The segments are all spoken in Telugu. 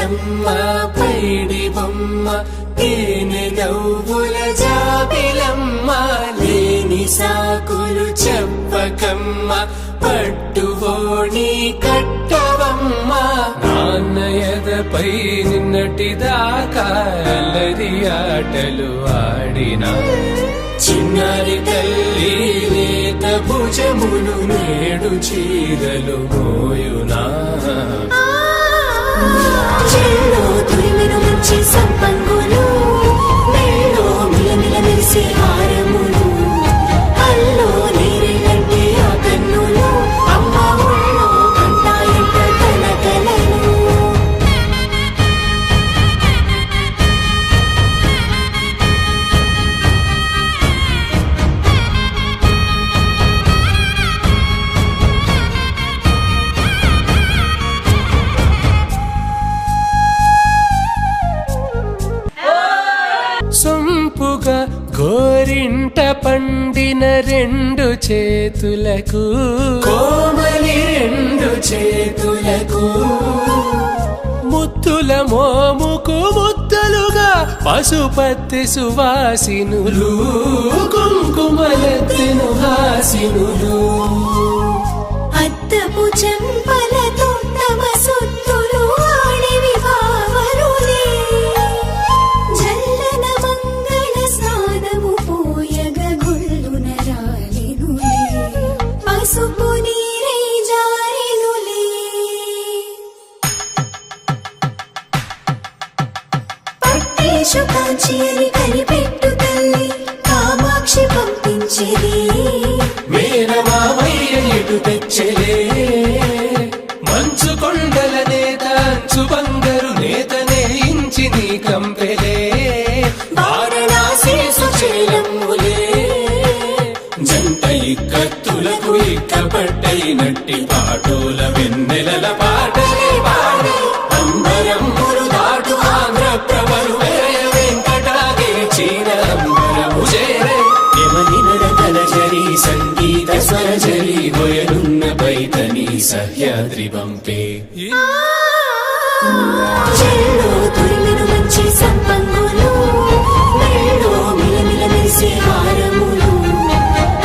బుజ్జమ్మ పైడి బొమ్మ తేనె నవ్వుల జాబిలమ్మ లేని సాకులు చెప్పకమ్మ పట్టువోణి కట్టవమ్మ నాన్నయదపై నిన్నటిదాకా అల్లరి ఆటలు ఆడినా చిన్నారి తల్లి లేత భుజములు నేడు చీరలు మోయునా చెల్లో తురిమెను మంచి సంపంగులు మెల్లో మిలమిల మెరిసే హారములు అల్లో నీరెళ్ళంటే ఆ కన్నులు అమ్మ ఒళ్ళో కంటాయంట కలకలను సొంపుగా గోరింట పండిన రెండు చేతులకు కోమలి రెండు చేతులకు ముత్తుల మోముకు ముద్దలుగా పశుపతి సువాసినులు కుంకుమలెత్తెను హాసినులు అద్దపు చెంపలతో తమ సొత్తులు ఆడివి బావరులే జల్లన మంగళ స్నానము పోయగ గుళ్ళున రాలినులే పసుపు నీరై జారినులే పట్టేశు కాంచి అని కనిపెట్టు తల్లి కామాక్షి పంపించేది మేనమామయ్య ఎటు తెచ్చలే మంచు కొండల నేత అంచు బంగారు నేత నేయించి నీ కంపెలే వారణాసి సుచేలమ్ములే జంట ఇక్కత్తులకు ఇక్కపట్టైనట్టి పాటోల వెన్నెలల పాటలే పాడే అంబరమ్ములు దాటు ఆంధ్ర ప్రవరు వెంకటాగే చీర అంబరము చేరే యమనినడకలజరి సంగీత స్వరజరి హొయలున్న పైతని సహ్యాద్రి పంపే చెల్లో తురిమెను మంచి సంపంగులు మెల్లో మిలమిల మెరిసే హారములు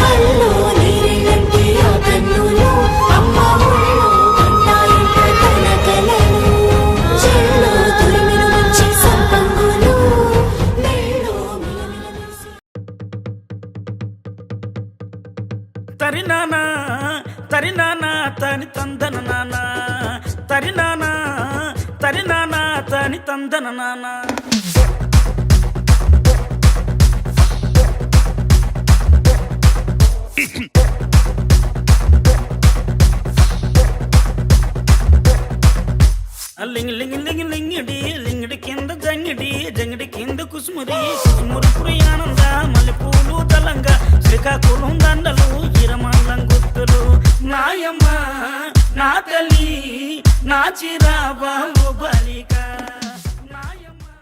అల్లో నీరెళ్ళంటే ఆ కన్నులు అమ్మ ఒళ్ళో కంటాయంట కలకలను చెల్లో తురిమెను మంచి సంపంగులు మెల్లో మిలమిల మెరిసే తరినానా తరినానా తని తందన నానా తరినానా తరినానా తని తందన నానా లింగి లింగి లింగి లింగిడి లింగిడి కింద జంగిడి జంగిడి కింద కుసుమురి కుసుమురి పురియానంద మల్లెపూలు తలంగా శ్రీకాకుళం దండలు ఇరమల్లం గుర్తులు నాయమ్మ నా తల్లి నా చిరాబాబు బలి